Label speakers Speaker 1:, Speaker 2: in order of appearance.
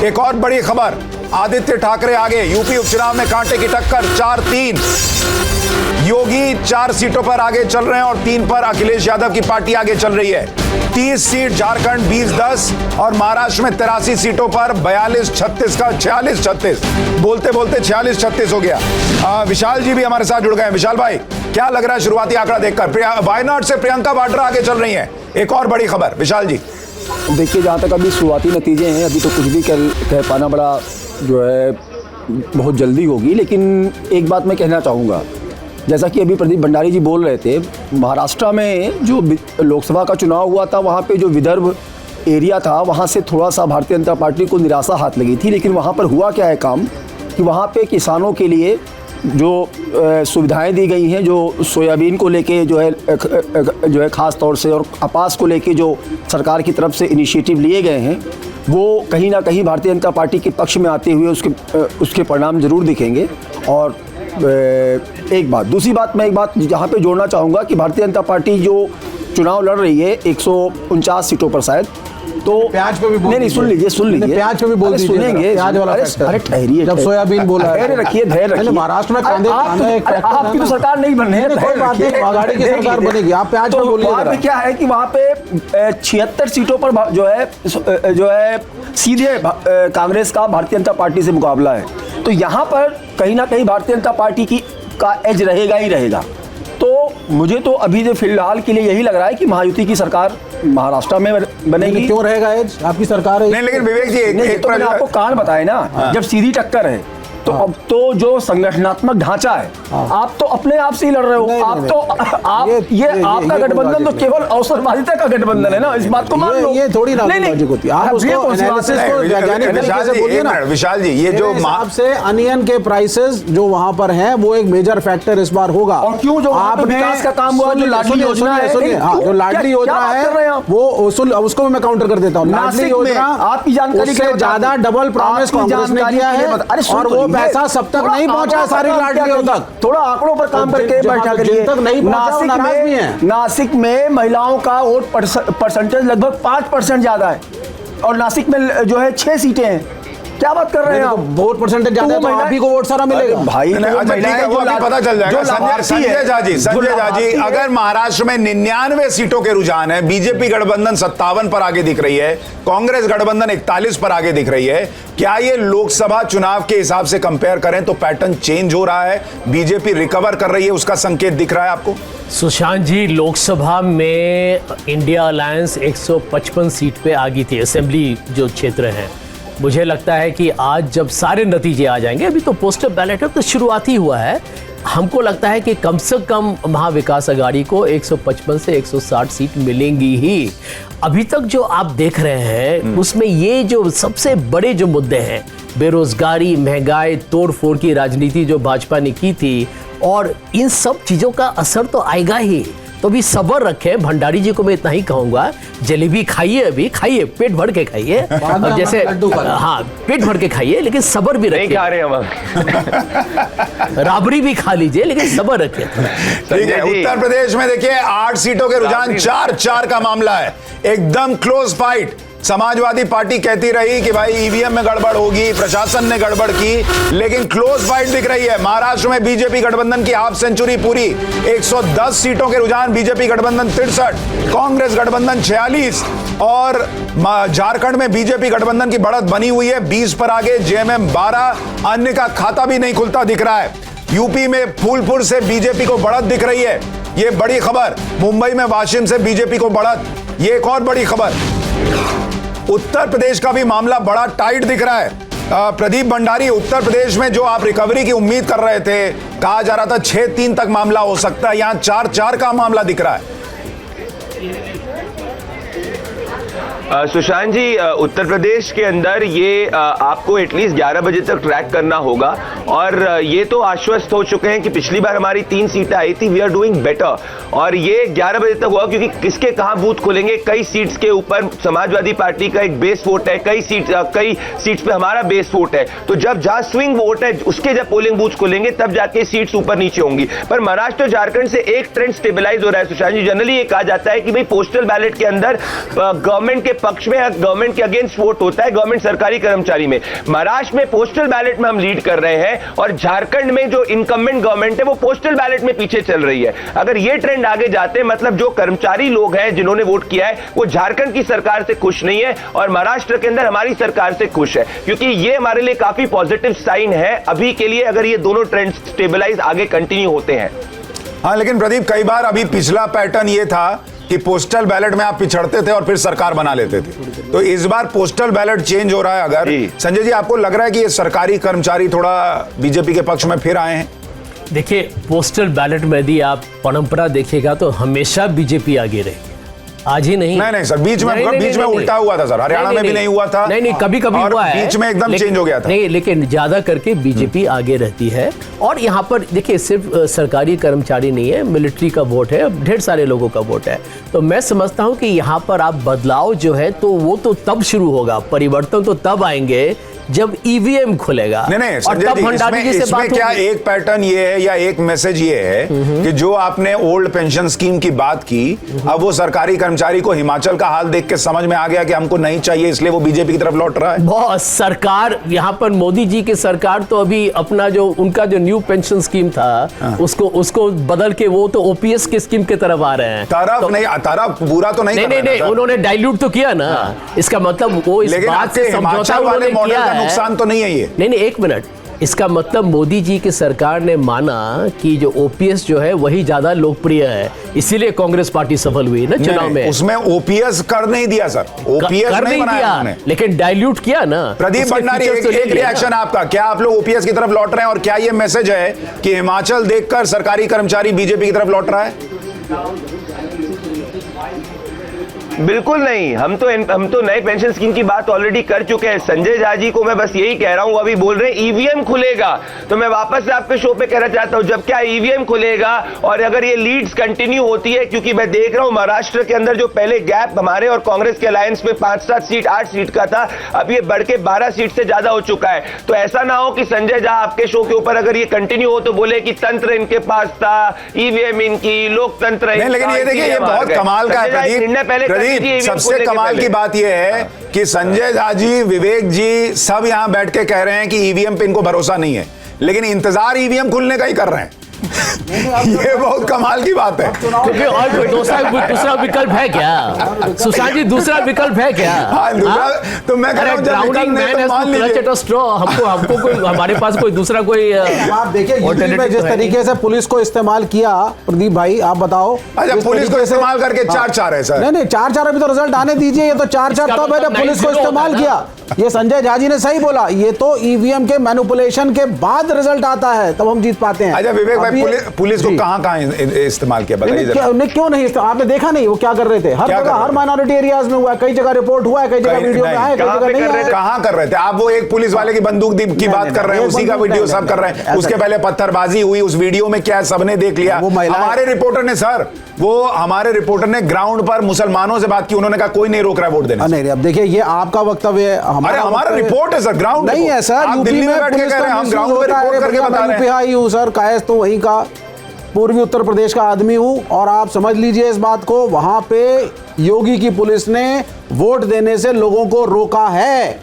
Speaker 1: एक और बड़ी खबर, आदित्य ठाकरे आगे, यूपी उपचुनाव में कांटे की टक्कर, 4-3। योगी 4 सीटों पर आगे चल रहे हैं और 3 पर अखिलेश यादव की पार्टी आगे चल रही है। 30 सीट झारखंड 20-10 और महाराष्ट्र में 83 सीटों पर 42-36 का 46-36, बोलते बोलते 46-36 हो गया। विशाल जी भी हमारे साथ जुड़ गए हैं। विशाल भाई, क्या लग रहा है शुरुआती आंकड़ा देखकर? वायनाड से प्रियंका वाड्रा आगे चल रही हैं, एक और बड़ी खबर। विशाल जी
Speaker 2: देखिए, जहाँ तक अभी शुरुआती नतीजे हैं, अभी तो कुछ भी कह पाना बड़ा जो है बहुत जल्दी होगी, लेकिन एक बात मैं कहना चाहूँगा, जैसा कि अभी प्रदीप भंडारी जी बोल रहे थे, महाराष्ट्र में जो लोकसभा का चुनाव हुआ था, वहाँ पे जो विदर्भ एरिया था, वहाँ से थोड़ा सा भारतीय जनता पार्टी को निराशा हाथ लगी थी। लेकिन वहाँ पर हुआ क्या है काम कि वहाँ पे किसानों के लिए जो सुविधाएं दी गई हैं, जो सोयाबीन को लेके जो है ख़ास तौर से, और कपास को लेके जो सरकार की तरफ से इनिशिएटिव लिए गए हैं, वो कहीं ना कहीं भारतीय जनता पार्टी के पक्ष में आते हुए उसके परिणाम ज़रूर दिखेंगे। और एक बात, दूसरी बात, मैं एक बात जहाँ पे जोड़ना चाहूँगा कि भारतीय जनता पार्टी जो चुनाव लड़ रही है 149 सीटों पर शायद, तो
Speaker 3: प्याज पे भी बोल
Speaker 2: नहीं सुन लीजिए
Speaker 3: प्याज पे भी बोल दीजिए,
Speaker 2: सुनेंगे
Speaker 3: प्याज वाला
Speaker 2: अरे ठहरिए,
Speaker 3: जब सोयाबीन बोला,
Speaker 2: धैर्य रखिए, धैर्य रखिए।
Speaker 3: महाराष्ट्र में कांदे
Speaker 2: आपकी तो सरकार नहीं बन रही है,
Speaker 3: कोई बात नहीं, आघाड़ी की सरकार बनेगी, आप प्याज पे बोलिए।
Speaker 2: वहाँ पे क्या है कि वहाँ पे 76 सीटों पर जो है सीधे कांग्रेस का भारतीय जनता पार्टी से मुकाबला है। तो यहाँ पर कहीं ना कहीं भारतीय जनता पार्टी का एज रहेगा ही रहेगा। तो मुझे तो अभी जो फिलहाल के लिए यही लग रहा है कि महायुति की सरकार महाराष्ट्र में बनेगी।
Speaker 3: क्यों रहेगा एज? आपकी सरकार है।
Speaker 1: नहीं, लेकिन विवेक जी एक
Speaker 2: तो मैंने आपको कारण बताया ना, जब सीधी टक्कर है तो अब तो जो संगठनात्मक ढांचा है, आप तो अपने आप से ही लड़ रहे हो। ये आपका गठबंधन तो केवल अवसरवादिता का गठबंधन है ना, इस बात को मान लो।
Speaker 3: ये थोड़ी लॉजिक होती है। आप उसको एनालिसिस को वैज्ञानिक तरीके से बोलिए ना।
Speaker 1: विशाल जी, ये जो
Speaker 3: हिसाब से अनियन के प्राइसेस जो वहां पर हैं, वो एक मेजर फैक्टर इस बार होगा।
Speaker 2: और क्यों जो आपने विकास का काम हुआ, जो लाडली योजना है,
Speaker 3: जो लाडली योजना है वो उसको मैं काउंटर कर देता हूँ। लाडली योजना
Speaker 2: आपकी जानकारी
Speaker 3: से ज्यादा डबल प्रॉमिस कांग्रेस ने किया है, और वो पैसा सब तक नहीं पहुंचा, सारी लाडलियों तक।
Speaker 2: थोड़ा आंकड़ों पर काम करके बैठा करिए। नासिक में महिलाओं का वोट परसेंटेज लगभग 5% ज्यादा है, और नासिक में जो है 6 सीटें हैं। क्या बात कर रहे हैं आप?
Speaker 3: वोट परसेंटेज ज्यादा है तो आप ही को वोट सारा मिलेगा
Speaker 1: भाई। वो पता चल जाएगा। संजय जाजी, अगर महाराष्ट्र में 99 सीटों के रुझान है, बीजेपी गठबंधन 57 पर आगे दिख रही है, कांग्रेस गठबंधन 41 पर आगे दिख रही है, क्या ये लोकसभा चुनाव के हिसाब से कंपेयर करें तो पैटर्न चेंज हो रहा है, बीजेपी रिकवर कर रही है, उसका संकेत दिख रहा है आपको?
Speaker 4: सुशांत जी, लोकसभा में इंडिया अलायंस 155 सीट पे आगी थी, असेंबली जो क्षेत्र है। मुझे लगता है कि आज जब सारे नतीजे आ जाएंगे, अभी तो पोस्टल बैलेट है तो शुरुआती हुआ है, हमको लगता है कि कम से कम महाविकास अघाड़ी को 155 से 160 सीट मिलेंगी ही। अभी तक जो आप देख रहे हैं उसमें ये जो सबसे बड़े जो मुद्दे हैं, बेरोजगारी, महंगाई, तोड़फोड़ की राजनीति जो भाजपा ने की थी, और इन सब चीजों का असर तो आएगा ही। तो भी सब्र रखें। भंडारी जी को मैं इतना ही कहूंगा, जलेबी खाइए, अभी खाइए, पेट भर के खाइए, और जैसे हाँ पेट भर के खाइए, लेकिन सब्र भी रखिए।
Speaker 5: नहीं खा रहे हम
Speaker 4: राबड़ी भी खा लीजिए, लेकिन सब्र रखिए।
Speaker 1: ठीक है। उत्तर प्रदेश में देखिए 8 सीटों के रुझान, 4-4 का मामला है, एकदम क्लोज फाइट। समाजवादी पार्टी कहती रही कि भाई ईवीएम में गड़बड़ होगी, प्रशासन ने गड़बड़ की, लेकिन क्लोज फाइट दिख रही है। महाराष्ट्र में बीजेपी गठबंधन की हाफ सेंचुरी पूरी, 110 सीटों के रुझान, बीजेपी गठबंधन 63, कांग्रेस गठबंधन 46, और झारखंड में बीजेपी गठबंधन की बढ़त बनी हुई है, 20 पर आगे, जेएमएम 12, अन्य का खाता भी नहीं खुलता दिख रहा है। यूपी में फूलपुर से बीजेपी को बढ़त दिख रही है, ये बड़ी खबर। मुंबई में वाशिम से बीजेपी को बढ़त, ये एक और बड़ी खबर। उत्तर प्रदेश का भी मामला बड़ा टाइट दिख रहा है। प्रदीप भंडारी, उत्तर प्रदेश में जो आप रिकवरी की उम्मीद कर रहे थे, कहा जा रहा था 6-3 तक मामला हो सकता है, यहां 4-4 का मामला दिख रहा है।
Speaker 5: सुशांत जी, उत्तर प्रदेश के अंदर ये आपको एटलीस्ट 11 बजे तक ट्रैक करना होगा, और ये तो आश्वस्त हो चुके हैं कि पिछली बार हमारी 3 सीटें आई थी, वी आर डूइंग बेटर, और ये 11 बजे तक हुआ क्योंकि किसके कहां बूथ खुलेंगे, कई सीट्स के ऊपर समाजवादी पार्टी का एक बेस वोट है, कई सीट्स पे हमारा बेस वोट है, तो जब जहां स्विंग वोट है उसके जब पोलिंग बूथ खुलेंगे तब जाके सीट्स ऊपर नीचे होंगी। पर महाराष्ट्र और झारखंड से एक ट्रेंड स्टेबलाइज हो रहा है सुशांत जी। जनरली ये कहा जाता है कि भाई पोस्टल बैलेट के अंदर गवर्नमेंट के पक्ष में, गवर्नमेंट के अगेंस्ट वोट होता है गवर्नमेंट सरकारी कर्मचारी में। महाराष्ट्र में पोस्टल बैलेट में हम लीड कर रहे हैं और झारखंड में जो इनकम्बेंट गवर्नमेंट है वो पोस्टल बैलेट में पीछे चल रही है। अगर ये ट्रेंड आगे जाते, मतलब जो कर्मचारी लोग हैं जिन्होंने वोट किया है वो झारखंड की सरकार से खुश नहीं है और महाराष्ट्र के अंदर हमारी सरकार से खुश है, क्योंकि ये हमारे लिए काफी पॉजिटिव साइन है अभी के लिए, अगर ये दोनों ट्रेंड स्टेबलाइज आगे कंटिन्यू होते हैं।
Speaker 1: हाँ, लेकिन प्रदीप कई बार अभी पिछला पैटर्न ये था कि पोस्टल बैलेट में आप पिछड़ते थे और फिर सरकार बना लेते थे, तो इस बार पोस्टल बैलेट चेंज हो रहा है। अगर संजय जी आपको लग रहा है कि ये सरकारी कर्मचारी थोड़ा बीजेपी के पक्ष में फिर आए हैं?
Speaker 4: देखिए, पोस्टल बैलेट में यदि आप परंपरा देखिएगा तो हमेशा बीजेपी आगे रहेगी, आज ही नहीं।
Speaker 1: नहीं सर, बीच में उल्टा हुआ था सर, हरियाणा में भी नहीं हुआ था।
Speaker 4: नहीं, कभी कभी हुआ है,
Speaker 1: बीच में एकदम चेंज हो गया था।
Speaker 4: नहीं, लेकिन ज्यादा करके बीजेपी आगे रहती है। और यहाँ पर देखिए, सिर्फ सरकारी कर्मचारी नहीं है, मिलिट्री का वोट है, ढेर सारे लोगों का वोट है। तो मैं समझता हूँ कि यहाँ पर आप बदलाव जो है तो वो तो तब शुरू होगा, परिवर्तन तो तब आएंगे जब ईवीएम खुलेगा।
Speaker 1: नहीं
Speaker 4: और तब भंडारी जी से
Speaker 1: इसमें
Speaker 4: बात
Speaker 1: क्या
Speaker 4: होगी।
Speaker 1: एक पैटर्न ये है या एक मैसेज ये है कि जो आपने ओल्ड पेंशन स्कीम की बात की, अब वो सरकारी कर्मचारी को हिमाचल का हाल देख के समझ में आ गया कि हमको नहीं चाहिए, इसलिए वो बीजेपी की तरफ लौट रहा है।
Speaker 4: बहुत सरकार यहाँ पर मोदी जी की सरकार तो अभी अपना जो उनका जो न्यू पेंशन स्कीम था उसको बदल के वो तो ओपीएस की स्कीम की तरफ आ रहे हैं।
Speaker 1: तरफ बुरा तो नहीं,
Speaker 4: उन्होंने डाइल्यूट तो किया ना। इसका मतलब वो इस बात से समझौता उन्होंने किया है।
Speaker 1: नुकसान तो नहीं है ये।
Speaker 4: नहीं, एक मिनट, इसका मतलब मोदी जी की सरकार ने माना कि जो ओपीएस जो है वही ज्यादा लोकप्रिय है, इसीलिए कांग्रेस पार्टी सफल हुई ना चुनाव में।
Speaker 1: उसमें ओपीएस कर नहीं दिया सर, ओपीएस
Speaker 4: कर नहीं दिया, लेकिन डाइल्यूट किया ना।
Speaker 1: प्रदीप भंडारी, एक रिएक्शन आपका, क्या आप लोग ओपीएस की तरफ लौट रहे हैं और क्या ये मैसेज है कि हिमाचल देखकर सरकारी कर्मचारी बीजेपी की तरफ लौट रहा है?
Speaker 5: बिल्कुल नहीं, हम तो नए पेंशन स्कीम की बात ऑलरेडी कर चुके हैं। संजय झा जी को मैं बस यही कह रहा हूं, अभी बोल रहे हैं ईवीएम खुलेगा, तो मैं वापस से आपके शो पे कहना चाहता हूं, जब क्या ईवीएम खुलेगा और अगर ये लीड्स कंटिन्यू होती है, क्योंकि मैं देख रहा हूं महाराष्ट्र के अंदर जो पहले गैप हमारे और कांग्रेस के अलायंस में 5-7 सीट 8 सीट का था, अब ये बढ़ के 12 सीट से ज्यादा हो चुका है। तो ऐसा ना हो कि संजय झा आपके शो के ऊपर अगर ये कंटिन्यू हो तो बोले कि तंत्र इनके पास था, ईवीएम इनकी, लोकतंत्र।
Speaker 1: लेकिन ये देखिए, ये बहुत कमाल का है प्रदीप। सबसे कमाल की बात यह है कि संजय झा जी, विवेक जी सब यहां बैठ के कह रहे हैं कि ईवीएम पे इनको भरोसा नहीं है, लेकिन इंतजार ईवीएम खुलने का ही कर रहे हैं। ये बहुत कमाल की बात है।
Speaker 4: क्योंकि और कोई दूसरा विकल्प है क्या सुशांत जी? दूसरा विकल्प है क्या?
Speaker 1: तो मैं कह रहा हूं,
Speaker 4: grounding man has to clutch at a straw. हमको कोई, हमारे पास कोई दूसरा कोई
Speaker 3: आप देखिए यूपी में जिस तरीके से पुलिस को इस्तेमाल किया, प्रदीप भाई आप बताओ।
Speaker 1: अच्छा, पुलिस को इस्तेमाल करके 4-4 है सर?
Speaker 3: नहीं 4-4 अभी तो रिजल्ट आने दीजिए। ये तो 4-4 तब है पुलिस को इस्तेमाल किया। ये संजय झा जी ने सही बोला, ये तो ईवीएम के मैनिपुलेशन के बाद रिजल्ट आता है, तब हम जीत पाते हैं।
Speaker 1: अच्छा विवेक भाई, पुलिस को कहां इस्तेमाल किया बताइए जरा।
Speaker 3: क्यों नहीं इस्तेमाल? आपने देखा नहीं वो क्या कर रहे थे? हर जगह, हर माइनॉरिटी एरियाज में हुआ है, कई जगह रिपोर्ट हुआ है, कई जगह वीडियो में आया, कई जगह नहीं आया।
Speaker 1: कहां कर रहे थे आप? वो एक पुलिस वाले की बंदूक की बात कर रहे हैं, उसी का वीडियो सब कर रहे हैं। उसके पहले पत्थरबाजी हुई, उस वीडियो में क्या सबने देख लिया। हमारे रिपोर्टर ने ग्राउंड पर मुसलमानों से बात की, उन्होंने कहा कोई नहीं रोक रहा वोट देने।
Speaker 3: नहीं, अब देखिए ये आपका वक्तव्य है,
Speaker 1: हमारा रिपोर्ट है सर, ग्राउंड
Speaker 3: नहीं है सर। यूपी में बैठ के कह रहे हैं, हम ग्राउंड पे रिपोर्ट करके बता रहे हैं। यूपी हूं सर, कायस तो वहीं का, पूर्वी उत्तर प्रदेश का आदमी हूं, और आप समझ लीजिए इस बात को, वहां पे योगी की पुलिस ने वोट देने से लोगों को रोका है।